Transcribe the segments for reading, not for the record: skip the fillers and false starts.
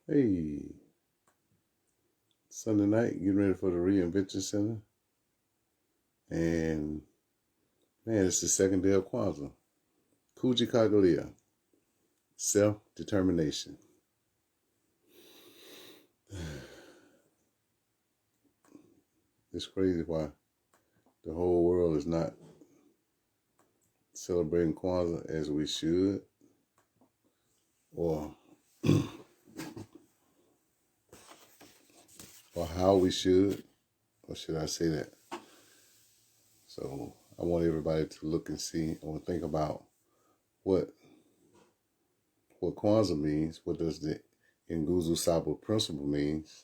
Hey, Sunday night, getting ready for the Reinvention Center. And man, it's the second day of Kwanzaa. Kujichagalia, self-determination. It's crazy why the whole world is not celebrating Kwanzaa as we should, or or how we should, or should I say that? So I want everybody to look and see or think about what Kwanzaa means. What does the Nguzo Saba principle means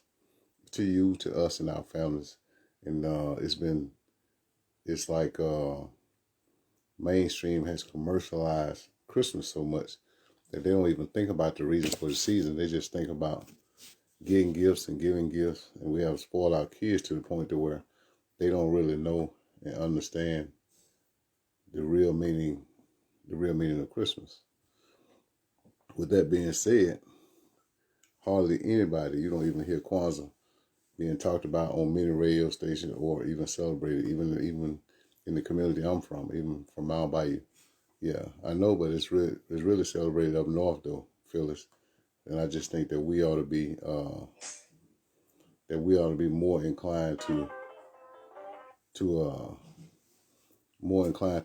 to you, to us, and our families? And it's like mainstream has commercialized Christmas so much that they don't even think about the reason for the season. They just think about getting gifts and giving gifts, and we have spoiled our kids to the point to where they don't really know and understand the real meaning of Christmas. With that being said, hardly anybody, you don't even hear Kwanzaa being talked about on many radio stations or even celebrated, even in the community I'm from, even from Mount Bayou. Yeah, I know, but it's really celebrated up north though, Phyllis. And I just think that we ought to be more inclined to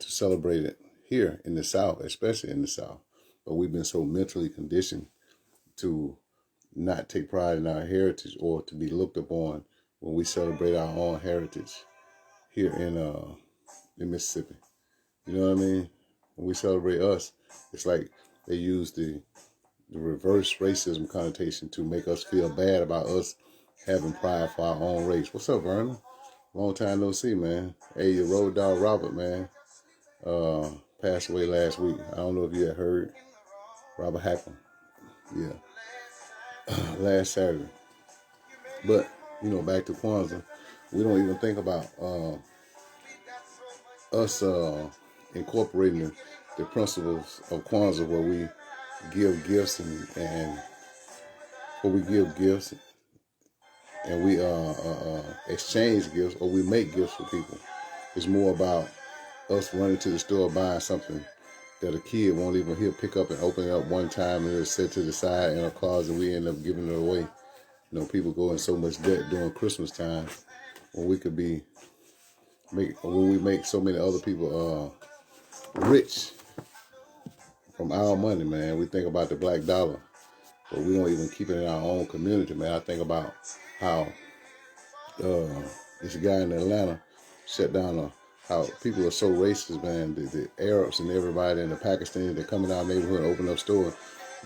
celebrate it here in the South, especially in the South. But we've been so mentally conditioned to not take pride in our heritage or to be looked upon when we celebrate our own heritage here in Mississippi. You know what I mean? When we celebrate us, it's like they use the reverse racism connotation to make us feel bad about us having pride for our own race. What's up, Vernon? Long time no see, man. Hey, your road dog Robert, man, passed away last week. I don't know if you had heard. Robert Hackman. Yeah. Last Saturday. But, back to Kwanzaa. We don't even think about us incorporating the principles of Kwanzaa where we give gifts and where we give gifts and we exchange gifts or we make gifts for people. It's more about us running to the store buying something that a kid won't even hear pick up and open it up one time and it'll sit to the side in a closet and we end up giving it away. People go in so much debt during Christmas time when we could when we make so many other people rich from our money, man. We think about the black dollar, but we don't even keep it in our own community, man. I think about how this guy in Atlanta shut down how people are so racist, man. The Arabs and everybody and the Pakistanis that come in our neighborhood and open up stores,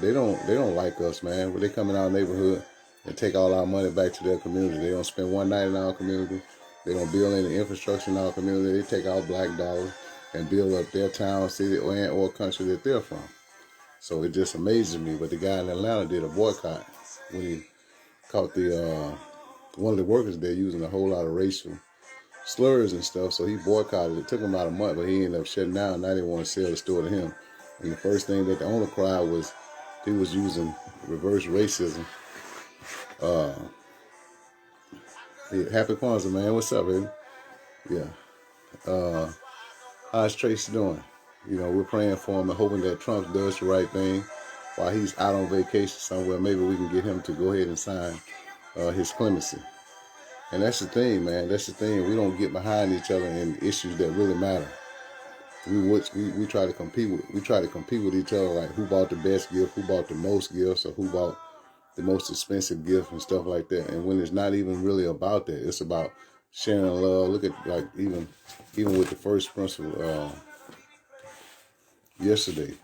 they don't like us, man. When they come in our neighborhood and take all our money back to their community, they don't spend one night in our community. They don't build any infrastructure in our community. They take our black dollars and build up their town, city, or country that they're from. So it just amazes me. But the guy in Atlanta did a boycott when he caught one of the workers there using a whole lot of racial slurs and stuff. So he boycotted it. It took him about a month, but he ended up shutting down. Now they want to sell the store to him. And the first thing that the owner cried was he was using reverse racism. Happy Kwanzaa, man. What's up, baby? Yeah. How's Tracy doing? We're praying for him and hoping that Trump does the right thing while he's out on vacation somewhere. Maybe we can get him to go ahead and sign his clemency. And that's the thing, man. That's the thing. We don't get behind each other in issues that really matter. We try to compete with each other, like who bought the best gift, who bought the most gifts, or who bought the most expensive gift and stuff like that. And when it's not even really about that, it's about sharing love. Look at like even with the first principle yesterday,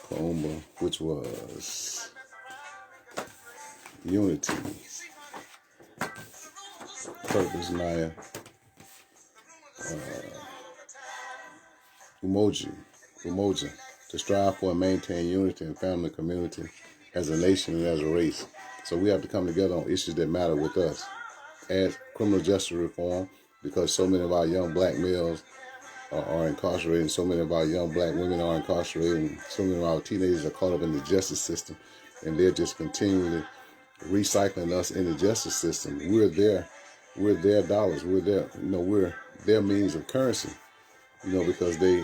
Kaumba, which was unity, purpose, Naya, Umoja, to strive for and maintain unity in family and community as a nation and as a race. So we have to come together on issues that matter with us. As criminal justice reform, because so many of our young black males are incarcerated, and so many of our young black women are incarcerated, and so many of our teenagers are caught up in the justice system. and they're just continually recycling us in the justice system. We're their dollars. We're their means of currency. Because they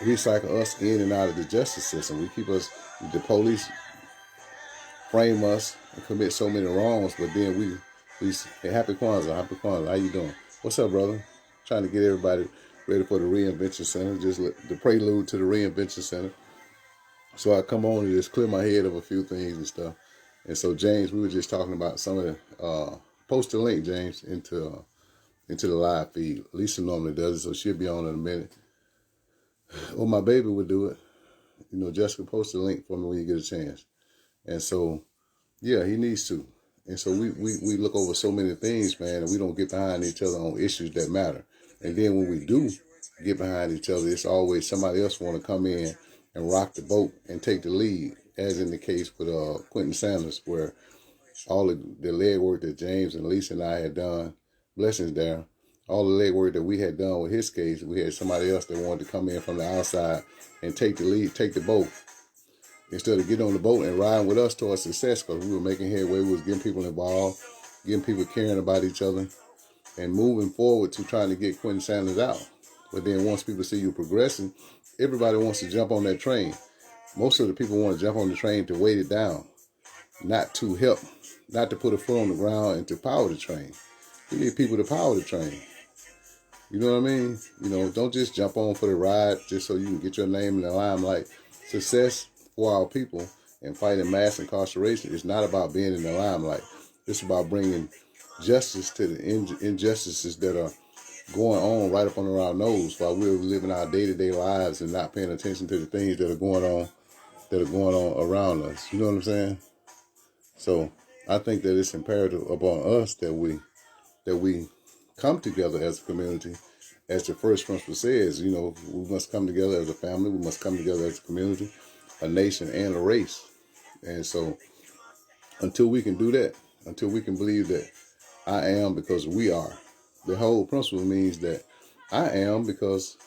recycle us in and out of the justice system. We keep us. The police frame us and commit so many wrongs, but then we hey, happy Kwanzaa, happy Kwanzaa. How you doing? What's up, brother? Trying to get everybody ready for the reinvention center, just the prelude to the reinvention center. So I come on and just clear my head of a few things and stuff. And so James, we were just talking about some of the post a link, James, into the live feed. Lisa normally does it, so she'll be on in a minute. Or my baby would do it. Jessica, post a link for me when you get a chance. And so, yeah, he needs to. And so we look over so many things, man, and we don't get behind each other on issues that matter. And then when we do get behind each other, it's always somebody else want to come in and rock the boat and take the lead, as in the case with Quentin Sanders, where all the legwork that James and Lisa and I had done, blessings there, all the legwork that we had done with his case, we had somebody else that wanted to come in from the outside and take the lead, take the boat, instead of getting on the boat and riding with us towards success, because we were making headway, we was getting people involved, getting people caring about each other, and moving forward to trying to get Quentin Sanders out. But then once people see you progressing, everybody wants to jump on that train. Most of the people want to jump on the train to weight it down, not to help, not to put a foot on the ground and to power the train. You need people to power the train. You know what I mean? Don't just jump on for the ride just so you can get your name in the limelight. Success for our people and fighting mass incarceration is not about being in the limelight. It's about bringing justice to the injustices that are going on right up under our nose while we're living our day-to-day lives and not paying attention to the things that are going on around us. You know what I'm saying? So I think that it's imperative upon us that we come together as a community. As the first principle says, we must come together as a family. We must come together as a community, a nation, and a race. And so until we can do that, until we can believe that I am because we are, the whole principle means that I am because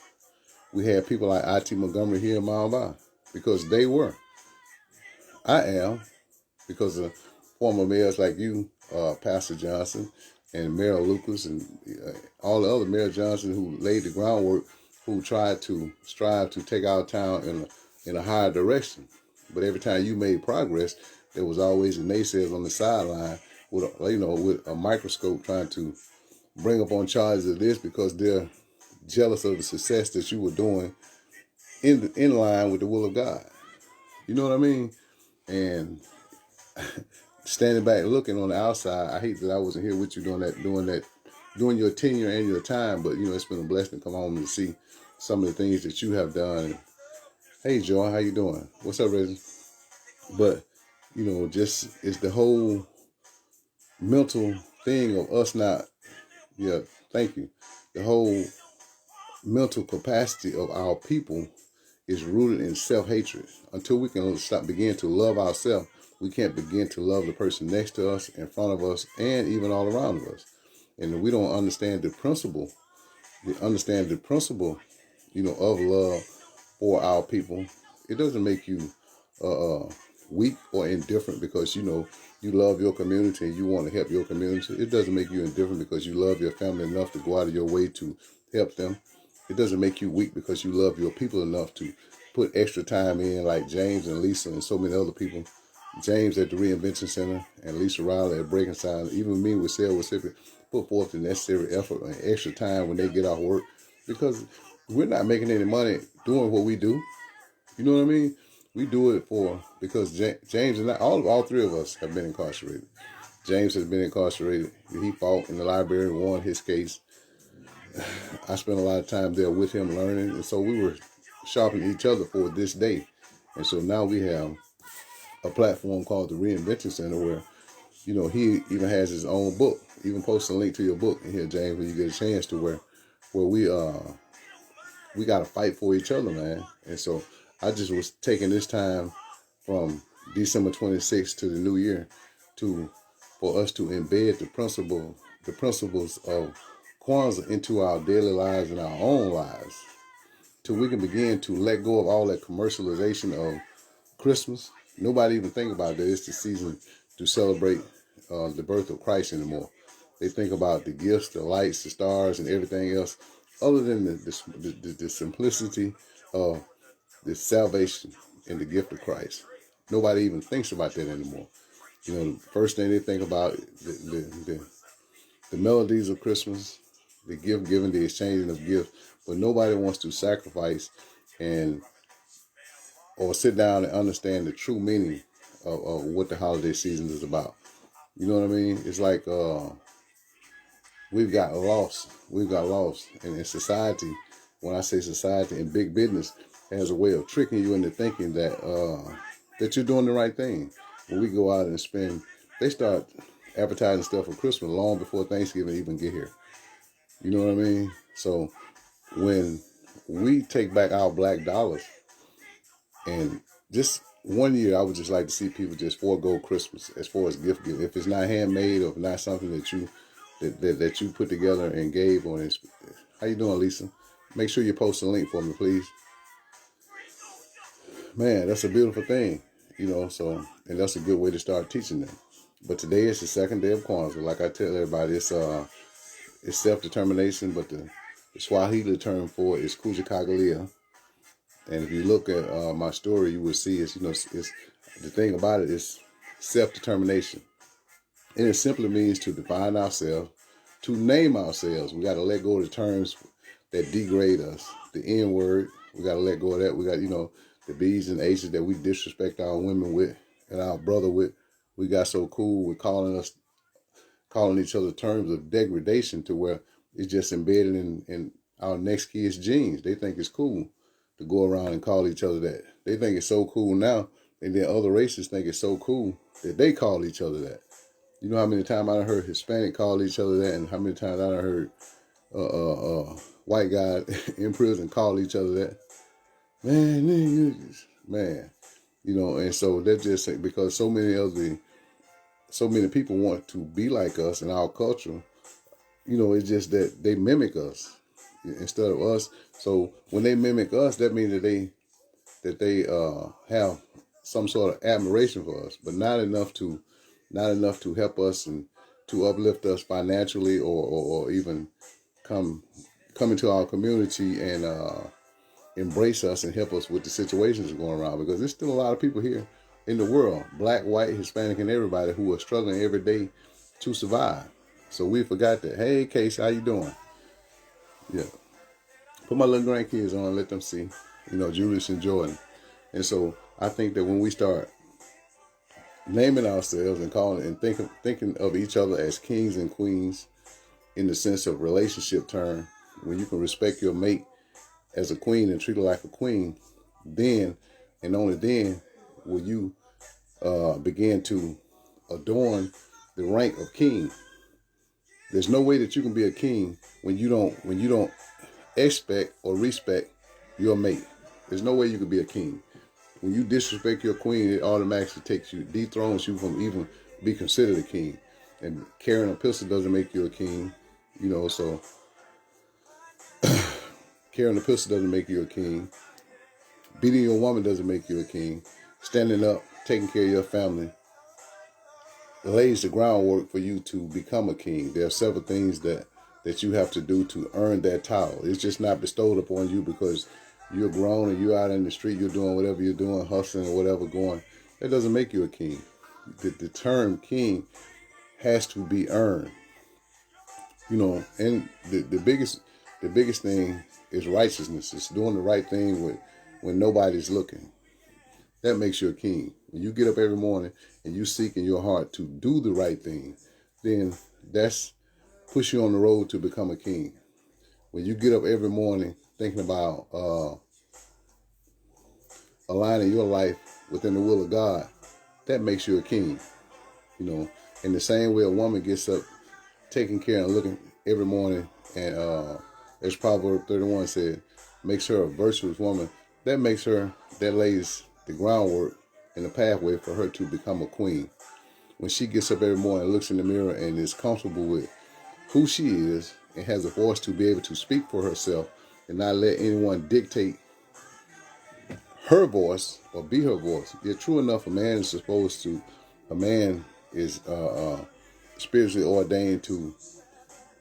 we had people like I.T. Montgomery here in Mile because they were. I am because of former mayors like you, Pastor Johnson, and Mayor Lucas, and all the other Mayor Johnson who laid the groundwork, who tried to strive to take our town in a higher direction. But every time you made progress, there was always the naysayers on the sideline with a microscope trying to bring up on charges of this because they're jealous of the success that you were doing in line with the will of God. You know what I mean? And standing back looking on the outside, I hate that I wasn't here with you during your tenure and your time, but it's been a blessing to come home and see some of the things that you have done. Hey Joy, how you doing? What's up, Reggie? But just it's the whole mental thing of us not, yeah, thank you. The whole mental capacity of our people is rooted in self-hatred. Until we can begin to love ourselves, we can't begin to love the person next to us, in front of us, and even all around us. And if we don't understand the principle, of love for our people, it doesn't make you weak or indifferent because you love your community and you want to help your community. It doesn't make you indifferent because you love your family enough to go out of your way to help them. It doesn't make you weak because you love your people enough to put extra time in, like James and Lisa and so many other people. James at the Reinvention Center and Lisa Riley at Breaking Silence. Even me with Sarah Recipient put forth the necessary effort and extra time when they get off work, because we're not making any money doing what we do. You know what I mean? We do it because James and I, all three of us have been incarcerated. James has been incarcerated. He fought in the library and won his case. I spent a lot of time there with him learning, and so we were sharpening each other for this day. And so now we have a platform called the Reinvention Center where, he even has his own book. Even post a link to your book in here, James, when you get a chance to where we got to fight for each other, man. And so I just was taking this time from December 26th to the new year for us to embed the principles of Kwanzaa into our daily lives and our own lives, till we can begin to let go of all that commercialization of Christmas, nobody even think about that it's the season to celebrate the birth of Christ anymore. They think about the gifts, the lights, the stars, and everything else, other than the simplicity of the salvation and the gift of Christ. Nobody even thinks about that anymore. You know, the first thing they think about the melodies of Christmas, the gift giving, the exchanging of gifts, but nobody wants to sacrifice and or sit down and understand the true meaning of what the holiday season is about. You know what I mean? It's like we've got lost. We've got lost. And in society, when I say society, and big business has a way of tricking you into thinking that that you're doing the right thing. When we go out and spend, they start advertising stuff for Christmas long before Thanksgiving even get here. You know what I mean? So when we take back our black dollars, and just one year, I would just like to see people just forego Christmas as far as gift giving. If it's not handmade or if not something that you that you put together and gave on it. How you doing, Lisa? Make sure you post a link for me, please. Man, that's a beautiful thing, you know. So, and that's a good way to start teaching them. But today is the second day of Kwanzaa. Like I tell everybody, it's self-determination, but the Swahili term for it is Kujichagalia. And if you look at my story, you will see it's the thing about it is self-determination. And it simply means to define ourselves, to name ourselves. We got to let go of the terms that degrade us. The N word, we got to let go of that. We got, the B's and H's that we disrespect our women with and our brother with. We got so cool with calling each other terms of degradation to where it's just embedded in our next kids' genes. They think it's cool to go around and call each other that. They think it's so cool now, and then other races think it's so cool that they call each other that. You know how many times I heard Hispanic call each other that, and how many times I heard white guys in prison call each other that. Man, and so that's just because so many people want to be like us in our culture. It's just that they mimic us instead of us. So when they mimic us, that means that they have some sort of admiration for us, but not enough to help us and to uplift us financially or even come into our community and embrace us and help us with the situations going around, because there's still a lot of people here in the world, black, white, Hispanic, and everybody, who are struggling every day to survive. So we forgot that. Hey, Casey, how you doing? Yeah. Put my little grandkids on and let them see, Julius and Jordan. And so I think that when we start naming ourselves and calling and thinking of each other as kings and queens in the sense of relationship term, when you can respect your mate as a queen and treat her like a queen, then and only then will you begin to adorn the rank of king. There's no way that you can be a king when you don't expect or respect your mate. There's no way you can be a king. When you disrespect your queen, it automatically dethrones you from even be considered a king. And carrying a pistol doesn't make you a king, so carrying a pistol doesn't make you a king. Beating your woman doesn't make you a king. Standing up, taking care of your family lays the groundwork for you to become a king. There are several things that you have to do to earn that title. It's just not bestowed upon you because you're grown and you're out in the street, you're doing whatever you're doing, hustling or whatever going. That doesn't make you a king. The term king has to be earned. And the biggest thing is righteousness. It's doing the right thing when nobody's looking. That makes you a king. When you get up every morning and you seek in your heart to do the right thing, then that's push you on the road to become a king. When you get up every morning thinking about aligning your life within the will of God, that makes you a king. In the same way a woman gets up taking care and looking every morning, and as Proverbs 31 said, makes her a virtuous woman, that lays the groundwork and the pathway for her to become a queen. When she gets up every morning and looks in the mirror and is comfortable with who she is and has a voice to be able to speak for herself and not let anyone dictate her voice or be her voice. Yeah, true enough, a man is spiritually ordained to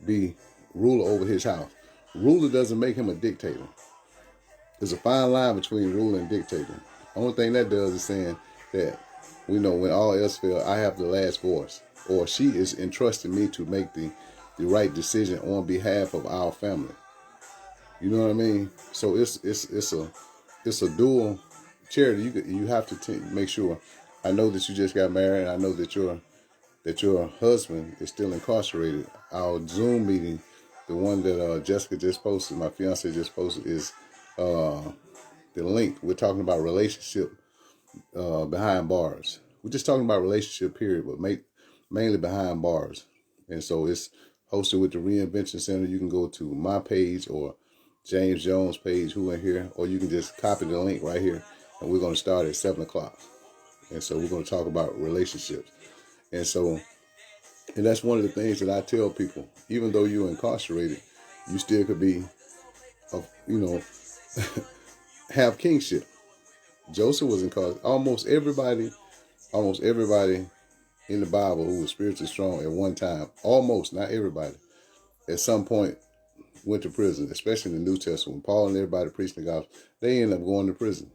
be ruler over his house. Ruler doesn't make him a dictator. There's a fine line between ruler and dictator. Only thing that does is saying that we know when all else fails, I have the last voice, or she is entrusting me to make the right decision on behalf of our family. You know what I mean? So it's a dual charity. You have to make sure. I know that you just got married. I know that your husband is still incarcerated. Our Zoom meeting, the one that Jessica just posted, my fiance just posted, is the link. We're talking about relationship behind bars. We're just talking about relationship period, but mainly behind bars. And so it's hosted with the Reinvention Center. You can go to my page or James Jones' page, who in here, or you can just copy the link right here. And we're going to start at 7 o'clock. And so we're going to talk about relationships. And so, and that's one of the things that I tell people. Even though you're incarcerated, you still could be, have kingship. Joseph was incarcerated. Almost everybody in the Bible who was spiritually strong at one time, almost, not everybody, at some point went to prison, especially in the New Testament. When Paul and everybody preaching the gospel, they ended up going to prison.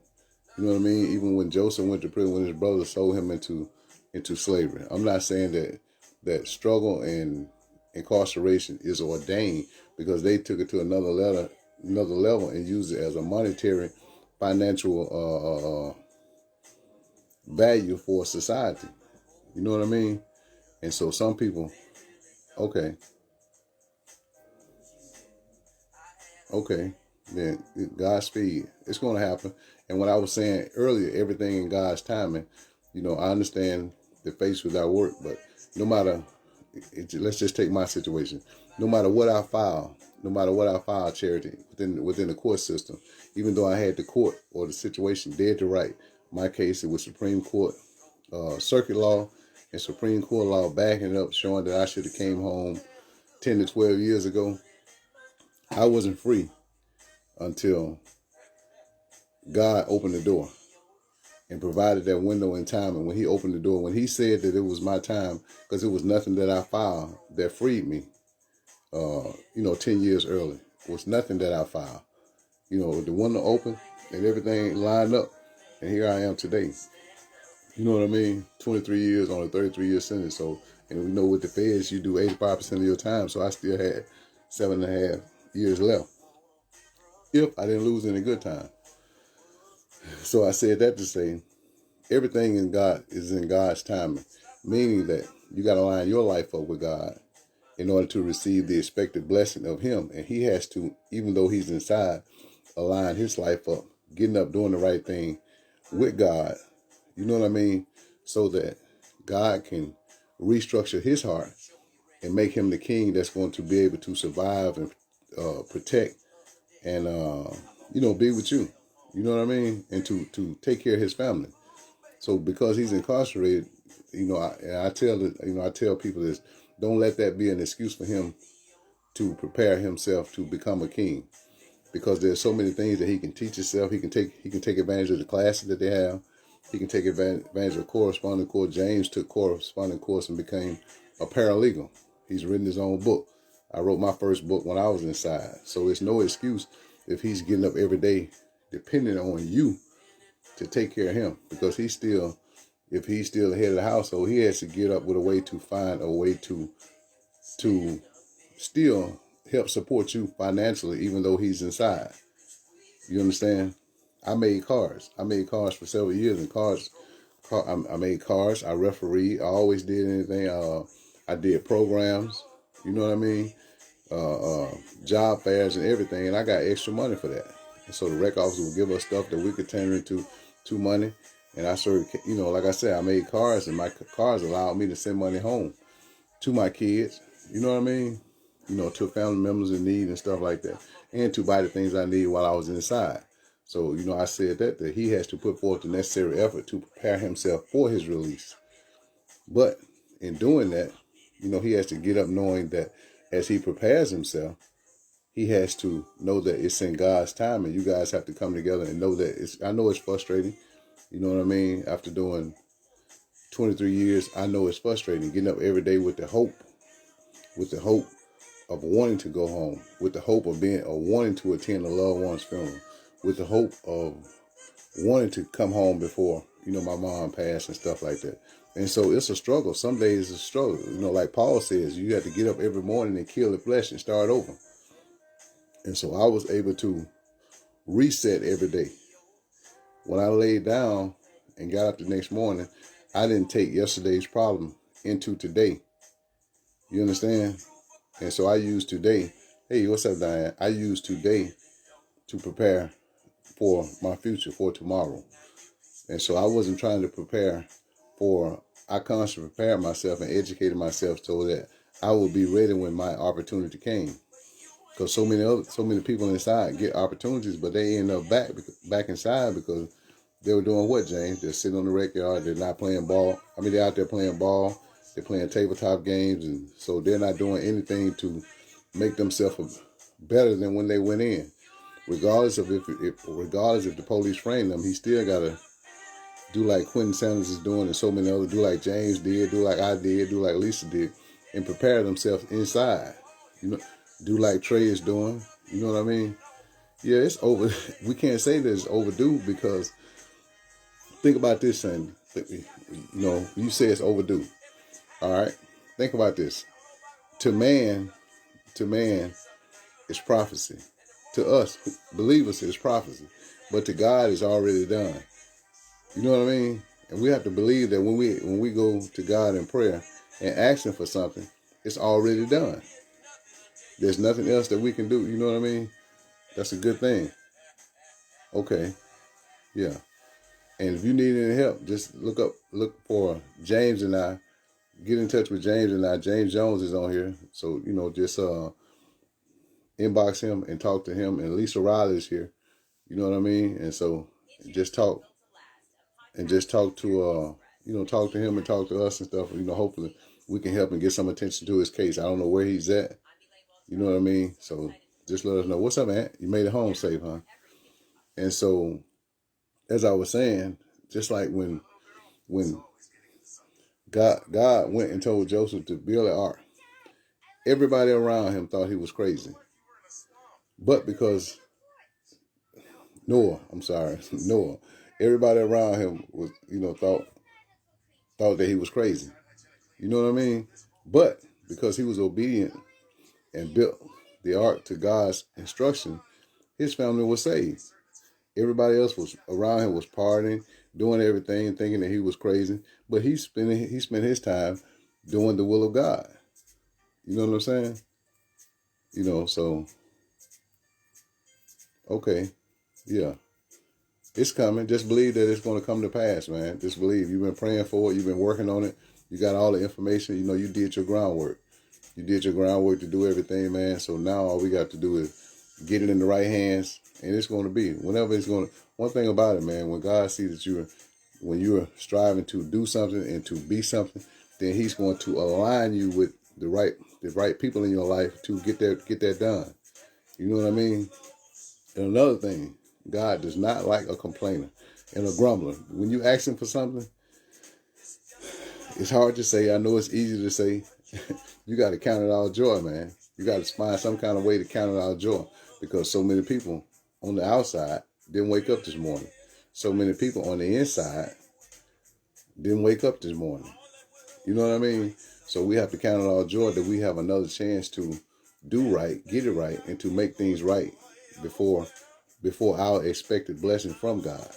You know what I mean? Even when Joseph went to prison, when his brothers sold him into slavery. I'm not saying that struggle and incarceration is ordained, because they took it to another level and used it as a monetary, financial value for society. You know what I mean? And so some people, okay, then Godspeed. It's going to happen. And what I was saying earlier, everything in God's timing, I understand the faith without work, but no matter, let's just take my situation. No matter what I file, Charity, within the court system, even though I had the court or the situation dead to right, my case, it was Supreme Court, circuit law, and Supreme Court law backing up, showing that I should have came home 10 to 12 years ago. I wasn't free until God opened the door and provided that window in time. And when he opened the door, when he said that it was my time, because it was nothing that I filed that freed me, 10 years early. It was nothing that I filed. The window opened and everything lined up. And here I am today. You know what I mean? 23 years on a 33-year sentence. So, and we know with the feds, you do 85% of your time. So I still had 7.5 years left, if I didn't lose any good time. So I said that to say, everything in God is in God's timing, meaning that you got to line your life up with God in order to receive the expected blessing of him. And he has to, even though he's inside, align his life up, getting up, doing the right thing with God. You know what I mean? So that God can restructure his heart and make him the king that's going to be able to survive and protect and, be with you. You know what I mean? And to take care of his family. So because he's incarcerated, I tell people this: don't let that be an excuse for him to prepare himself to become a king, because there's so many things that he can teach himself. He can take advantage of the classes that they have. He can take advantage of corresponding course. James took corresponding course and became a paralegal. He's written his own book. I wrote my first book when I was inside. So it's no excuse if he's getting up every day depending on you to take care of him, because if he's still the head of the household, he has to get up with a way to find a way to still help support you financially, even though he's inside. You understand? I made cars. For several years, and I made cars. I refereed. I always did anything. I did programs. You know what I mean? Job fairs and everything, and I got extra money for that. And so the rec officer would give us stuff that we could turn into money. And I started, like I said, I made cars, and my cars allowed me to send money home to my kids. You know what I mean? To family members in need and stuff like that, and to buy the things I need while I was inside. So, I said that he has to put forth the necessary effort to prepare himself for his release. But in doing that, he has to get up knowing that as he prepares himself, he has to know that it's in God's time, and you guys have to come together and know that I know it's frustrating. You know what I mean? After doing 23 years, I know it's frustrating getting up every day with the hope of wanting to go home, with the hope of wanting to attend a loved one's funeral, with the hope of wanting to come home before, my mom passed and stuff like that. And so it's a struggle. Some days it's a struggle. Like Paul says, you have to get up every morning and kill the flesh and start over. And so I was able to reset every day. When I laid down and got up the next morning, I didn't take yesterday's problem into today. You understand? And so I use today. Hey, what's up, Diane? I use today to prepare for my future, for tomorrow. And so I wasn't trying to prepare I constantly prepared myself and educated myself so that I would be ready when my opportunity came. Because so many people inside get opportunities, but they end up back inside because they were doing what, James? They're sitting on the rec yard. They're not playing ball. I mean, they're out there playing ball. They're playing tabletop games, and so they're not doing anything to make themselves better than when they went in. Regardless if the police frame them, he still gotta do like Quentin Sanders is doing, and so many others, do like James did, do like I did, do like Lisa did, and prepare themselves inside. Do like Trey is doing. You know what I mean? Yeah, it's over. We can't say that it's overdue because think about this, Sandy. You say it's overdue. All right? Think about this. To man, it's prophecy. To us, believers, it's prophecy. But to God, it's already done. You know what I mean? And we have to believe that when we go to God in prayer and asking for something, it's already done. There's nothing else that we can do. You know what I mean? That's a good thing. Okay. Yeah. And if you need any help, just look for James and I. Get in touch with James and I. James Jones is on here. So, just inbox him and talk to him. And Lisa Riley is here. You know what I mean? And so just talk. And just talk to talk to him and talk to us and stuff. Hopefully we can help and get some attention to his case. I don't know where he's at. You know what I mean? So just let us know. What's up, Aunt? You made it home safe, huh? And so, as I was saying, just like when God went and told Joseph to build an ark, everybody around him thought he was crazy. But because Noah, everybody around him was, thought that he was crazy. You know what I mean? But because he was obedient and built the ark to God's instruction, his family was saved. Everybody else was around him was partying, doing everything, thinking that he was crazy. But he spent his time doing the will of God. You know what I'm saying? So okay, yeah, it's coming. Just believe that it's going to come to pass, man. Just believe. You've been praying for it. You've been working on it. You got all the information. You did your groundwork. You did your groundwork to do everything, man. So now all we got to do is get it in the right hands, and it's going to be whenever it's going to. One thing about it, man, when God sees that when you're striving to do something and to be something, then He's going to align you with the right people in your life to get that done. You know what I mean? And another thing, God does not like a complainer and a grumbler. When you ask Him for something, it's hard to say. I know it's easy to say. You got to count it all joy, man. You got to find some kind of way to count it all joy, because so many people on the outside didn't wake up this morning. So many people on the inside didn't wake up this morning. You know what I mean? So we have to count it all joy that we have another chance to do right, get it right, and to make things right before our expected blessing from God.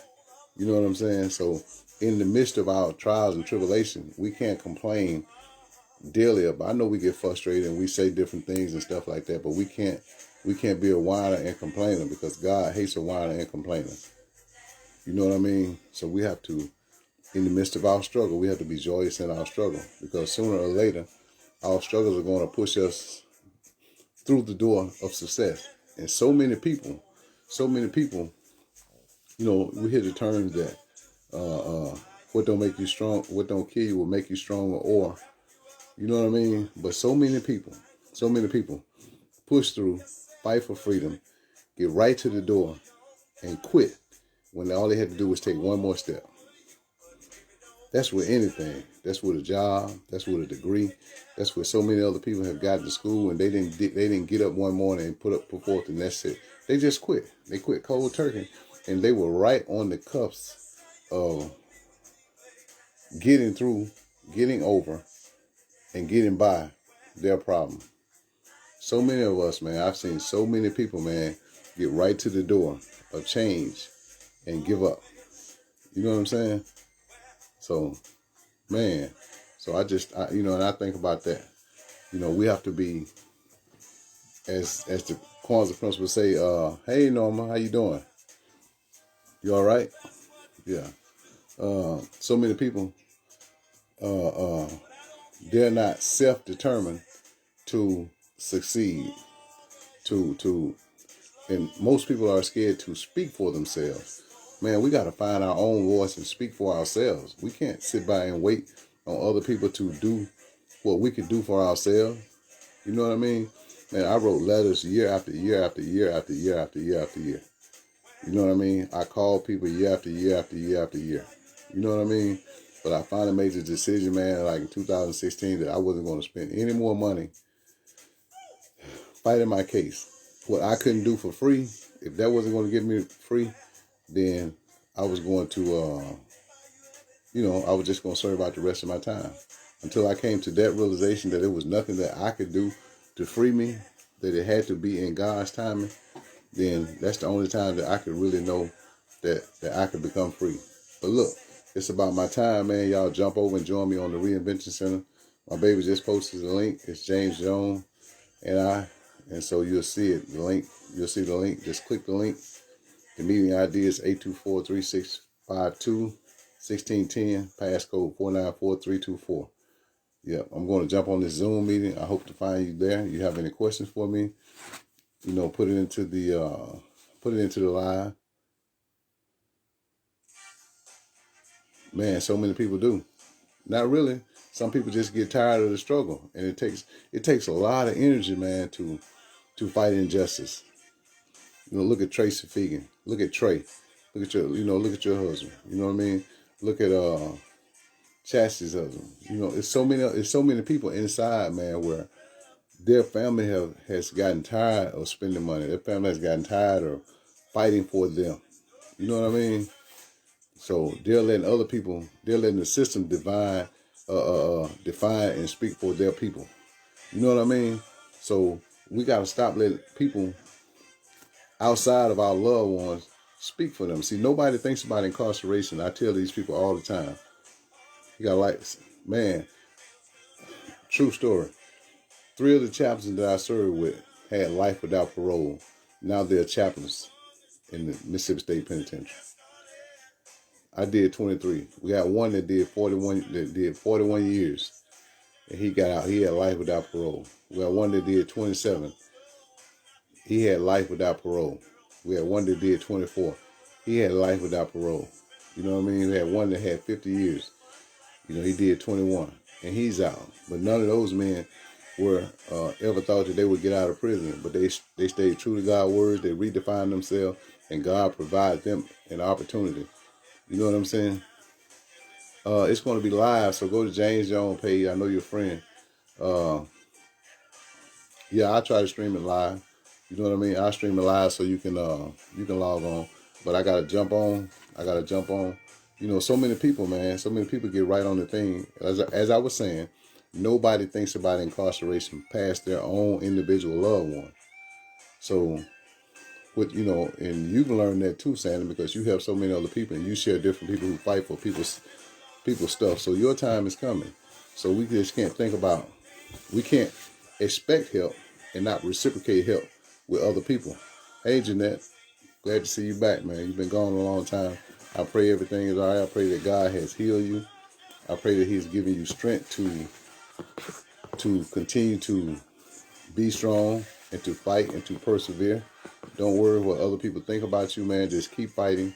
You know what I'm saying? So in the midst of our trials and tribulation, we can't complain daily about. I know we get frustrated and we say different things and stuff like that, but we can't be a whiner and complainer, because God hates a whiner and complainer. You know what I mean? So we have to, in the midst of our struggle, we have to be joyous in our struggle, because sooner or later, our struggles are going to push us through the door of success. And so many people, we hear the terms that what don't make you strong, what don't kill you will make you stronger, or, you know what I mean? But so many people push through fight for freedom, get right to the door, and quit when all they had to do was take one more step. That's with anything. That's with a job. That's with a degree. That's where so many other people have gotten to school and they didn't get up one morning and put forth and that's it. They just quit. They quit cold turkey, and they were right on the cusp of getting through, getting over, and getting by their problem. So many of us, man, I've seen so many people, man, get right to the door of change and give up. You know what I'm saying? So, man, so and I think about that. We have to be, as the Kwanzaa principle say, hey Norma, how you doing? You all right? Yeah. So many people, they're not self-determined to succeed, and most people are scared to speak for themselves. Man, we got to find our own voice and speak for ourselves. We can't sit by and wait on other people to do what we could do for ourselves. You know what I mean? Man, I wrote letters year after year after year after year after year after year. You know what I mean? I called people year after year after year after year. You know what I mean? But I finally made the decision, man, like in 2016, that I wasn't going to spend any more money fighting my case. What I couldn't do for free, if that wasn't going to give me free, then I was going to, I was just going to serve out the rest of my time. Until I came to that realization that there was nothing that I could do to free me, that it had to be in God's timing, then that's the only time that I could really know that I could become free. But look, it's about my time, man. Y'all jump over and join me on the Reinvention Center. My baby just posted the link. It's James Jones and I. And so you'll see it, the link. You'll see the link. Just click the link. The meeting ID is 824-3652-1610, passcode 494324. Yeah, I'm going to jump on this Zoom meeting. I hope to find you there. You have any questions for me? Put it into the live. Man, so many people do. Not really. Some people just get tired of the struggle, and it takes a lot of energy, man, to fight injustice. Look at Tracy Fegan. Look at Trey. Look at your husband. You know what I mean? Look at Chastity's husband. It's so many people inside, man, where their family has gotten tired of spending money. Their family has gotten tired of fighting for them. You know what I mean? So they're letting the system define and speak for their people. You know what I mean? So we got to stop letting people outside of our loved ones speak for them. See, nobody thinks about incarceration. I tell these people all the time. You got man, true story. 3 of the chaplains that I served with had life without parole. Now they're chaplains in the Mississippi State Penitentiary. I did 23. We got one that did 41 years. And he got out. He had life without parole. We got one that did 27. He had life without parole. We had one that did 24. He had life without parole. You know what I mean? We had one that had 50 years. He did 21. And he's out. But none of those men were ever thought that they would get out of prison. But they stayed true to God's words. They redefined themselves. And God provided them an opportunity. You know what I'm saying? It's going to be live, so go to James Jones page. I know your friend. I try to stream it live. You know what I mean? I stream it live so you can log on. But I gotta jump on. So many people, man. So many people get right on the thing. As I was saying, nobody thinks about incarceration past their own individual loved one. So, and you can learn that too, Sandy, because you have so many other people and you share different people who fight for people's stuff. So your time is coming. So we just we can't expect help and not reciprocate help with other people. Hey, Jeanette, glad to see you back, man. You've been gone a long time. I pray everything is all right. I pray that God has healed you. I pray that He's giving you strength to continue to be strong and to fight and to persevere. Don't worry what other people think about you, man. Just keep fighting,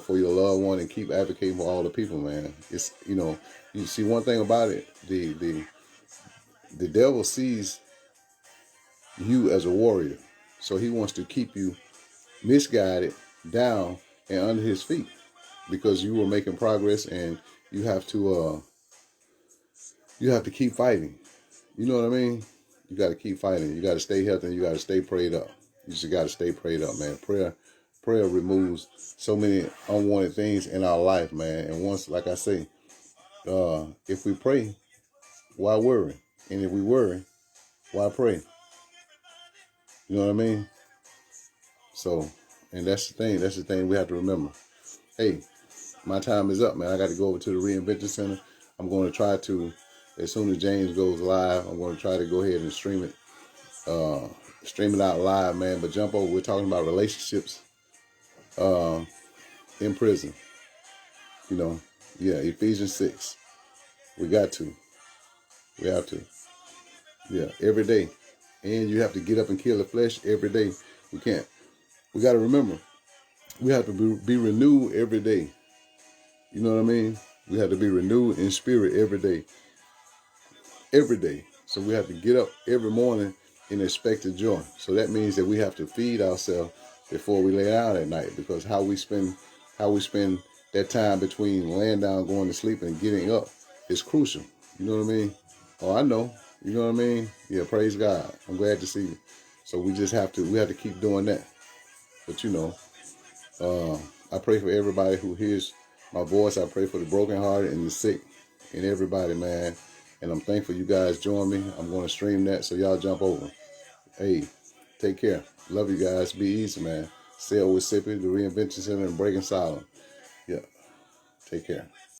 for your loved one and keep advocating for all the people, man. It's, you see one thing about it, the devil sees you as a warrior. So he wants to keep you misguided, down, and under his feet because you were making progress, and you have to keep fighting. You know what I mean? You got to keep fighting. You got to stay healthy. And you got to stay prayed up. You just got to stay prayed up, man. Prayer removes so many unwanted things in our life, man. And once, like I say, if we pray, why worry? And if we worry, why pray? You know what I mean? So, and that's the thing. That's the thing we have to remember. Hey, my time is up, man. I got to go over to the Reinvention Center. I'm going to try to, as soon as James goes live, I'm going to try to go ahead and stream it out live, man. But jump over. We're talking about relationships in prison. You know, yeah, Ephesians 6. We got to. We have to. Yeah, every day. And you have to get up and kill the flesh every day. We can't. We got to remember, we have to be renewed every day. You know what I mean? We have to be renewed in spirit every day. Every day. So we have to get up every morning in expected joy. So that means that we have to feed ourselves before we lay down at night, because how we spend that time between laying down, going to sleep, and getting up is crucial. You know what I mean? Oh, I know. You know what I mean? Yeah, praise God. I'm glad to see you. So we have to keep doing that. But you know, I pray for everybody who hears my voice. I pray for the brokenhearted and the sick and everybody, man. And I'm thankful you guys join me. I'm going to stream that, so y'all jump over. Hey, take care. Love you guys. Be easy, man. Sail with Sippy, the Reinvention Center, and Breaking Silent. Yeah, take care.